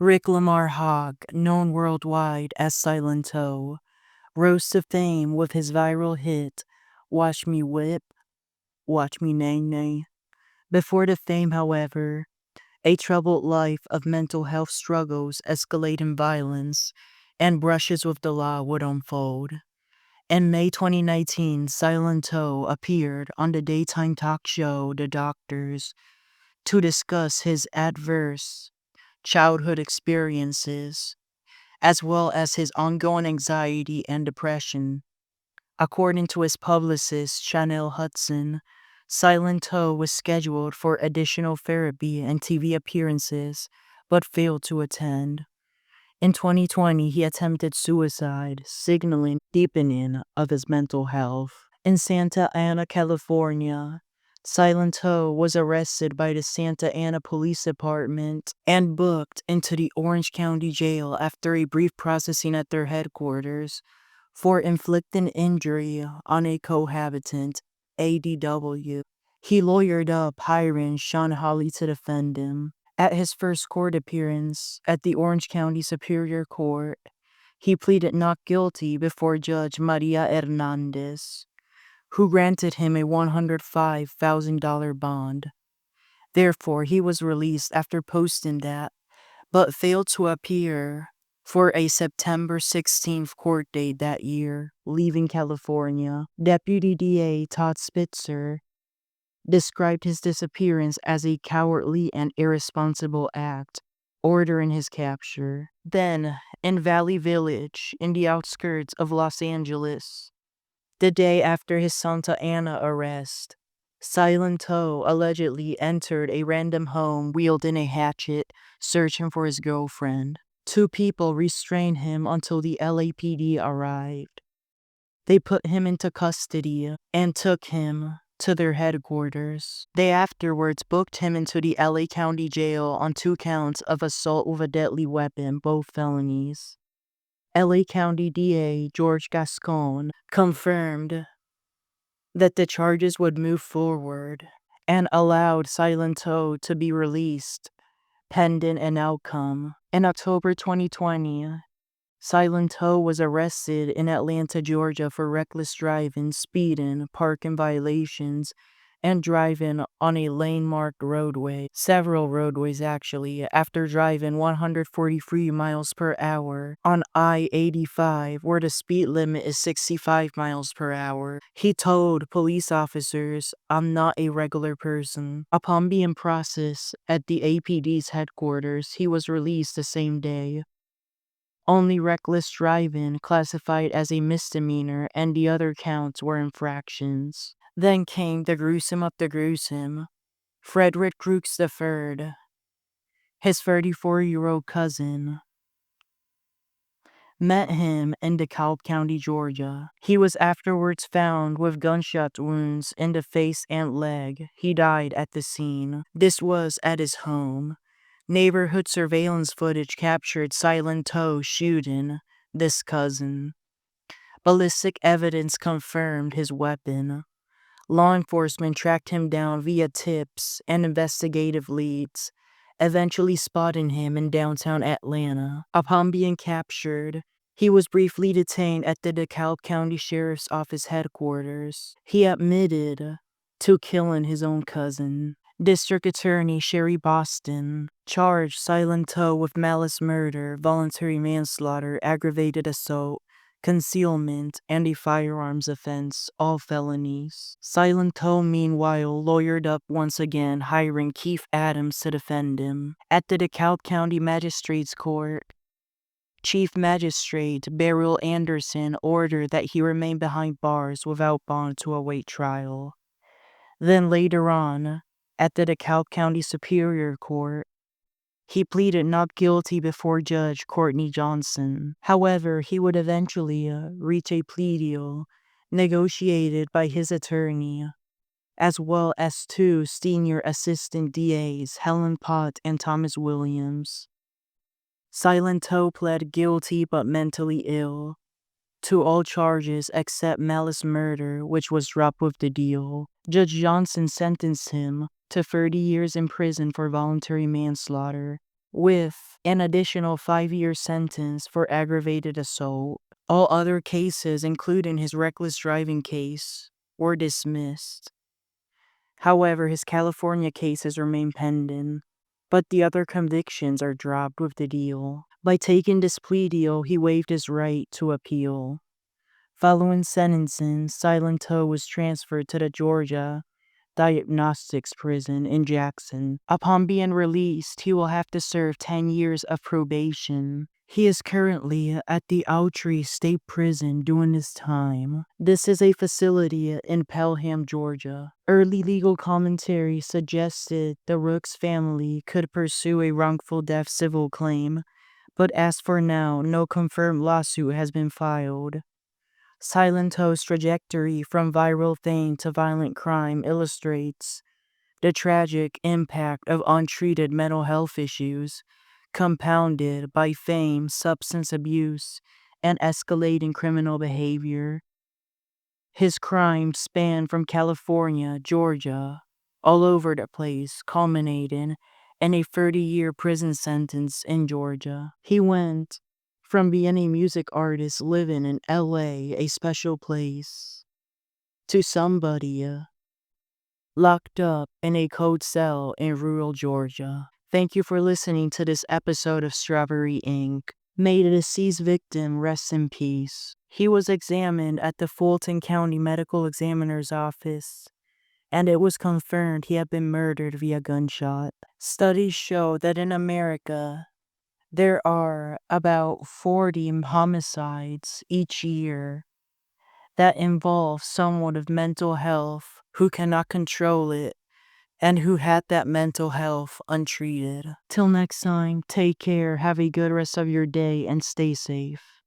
Rick Lamar Hogg, known worldwide as Silento, rose to fame with his viral hit, Watch Me Whip, Watch Me Nae Nae. Before the fame, however, a troubled life of mental health struggles, escalating violence, and brushes with the law would unfold. In May 2019, Silento appeared on the daytime talk show The Doctors to discuss his adverse childhood experiences, as well as his ongoing anxiety and depression. According to his publicist, Chanel Hudson, Silento was scheduled for additional therapy and TV appearances, but failed to attend. In 2020, he attempted suicide, signaling deepening of his mental health. In Santa Ana, California, Silento was arrested by the Santa Ana Police Department and booked into the Orange County Jail after a brief processing at their headquarters for inflicting injury on a cohabitant, ADW. He lawyered up, hiring Sean Hawley to defend him. At his first court appearance at the Orange County Superior Court, he pleaded not guilty before Judge Maria Hernandez, who granted him a $105,000 bond. Therefore, he was released after posting that, but failed to appear for a September 16th court date that year, leaving California. Deputy DA Todd Spitzer described his disappearance as a cowardly and irresponsible act, ordering his capture. Then, in Valley Village, in the outskirts of Los Angeles, the day after his Santa Ana arrest, Silento allegedly entered a random home wielding a hatchet, searching for his girlfriend. Two people restrained him until the LAPD arrived. They put him into custody and took him to their headquarters. They afterwards booked him into the LA County Jail on 2 counts of assault with a deadly weapon, both felonies. LA County DA George Gascon confirmed that the charges would move forward and allowed Silento to be released pending an outcome. In October 2020, Silento was arrested in Atlanta, Georgia for reckless driving, speeding, parking violations, and driving on a lane-marked roadway, several roadways actually, after driving 143 miles per hour on I-85, where the speed limit is 65 miles per hour. He told police officers, "I'm not a regular person." Upon being processed at the APD's headquarters, he was released the same day. Only reckless driving classified as a misdemeanor, and the other counts were infractions. Then came the gruesome of the gruesome. Frederick Rooks III, his 34-year-old cousin, met him in DeKalb County, Georgia. He was afterwards found with gunshot wounds in the face and leg. He died at the scene. This was at his home. Neighborhood surveillance footage captured Silento shooting this cousin. Ballistic evidence confirmed his weapon. Law enforcement tracked him down via tips and investigative leads, eventually spotting him in downtown Atlanta. Upon being captured, he was briefly detained at the DeKalb County Sheriff's Office headquarters. He admitted to killing his own cousin. District Attorney Sherry Boston charged Silento with malice murder, voluntary manslaughter, aggravated assault, concealment, and a firearms offense, all felonies. Silento, meanwhile, lawyered up once again, hiring Keith Adams to defend him. At the DeKalb County Magistrates Court, Chief Magistrate Beryl Anderson ordered that he remain behind bars without bond to await trial. Then later on, at the DeKalb County Superior Court, he pleaded not guilty before Judge Courtney Johnson. However, he would eventually reach a plea deal negotiated by his attorney, as well as 2 senior assistant DAs, Helen Pott and Thomas Williams. Silento pled guilty but mentally ill to all charges except malice murder, which was dropped with the deal. Judge Johnson sentenced him to 30 years in prison for voluntary manslaughter with an additional 5-year sentence for aggravated assault. All other cases, including his reckless driving case, were dismissed. However, his California cases remain pending, but the other convictions are dropped with the deal. By taking this plea deal, he waived his right to appeal. Following sentencing, Silento was transferred to the Georgia Diagnostics Prison in Jackson. Upon being released, he will have to serve 10 years of probation. He is currently at the Autry State Prison during this time. This is a facility in Pelham, Georgia. Early legal commentary suggested the Rooks family could pursue a wrongful death civil claim, but as for now, no confirmed lawsuit has been filed. Silento's trajectory from viral fame to violent crime illustrates the tragic impact of untreated mental health issues, compounded by fame, substance abuse, and escalating criminal behavior. His crimes span from California, Georgia, all over the place, culminating in a 30-year prison sentence in Georgia. He went from being a music artist living in LA, a special place, to somebody locked up in a cold cell in rural Georgia. Thank you for listening to this episode of Strawberry Inc. May the deceased victim rest in peace. He was examined at the Fulton County Medical Examiner's Office, and it was confirmed he had been murdered via gunshot. Studies show that in America, there are about 40 homicides each year that involve someone with mental health who cannot control it and who had that mental health untreated. Till next time, take care, have a good rest of your day, and stay safe.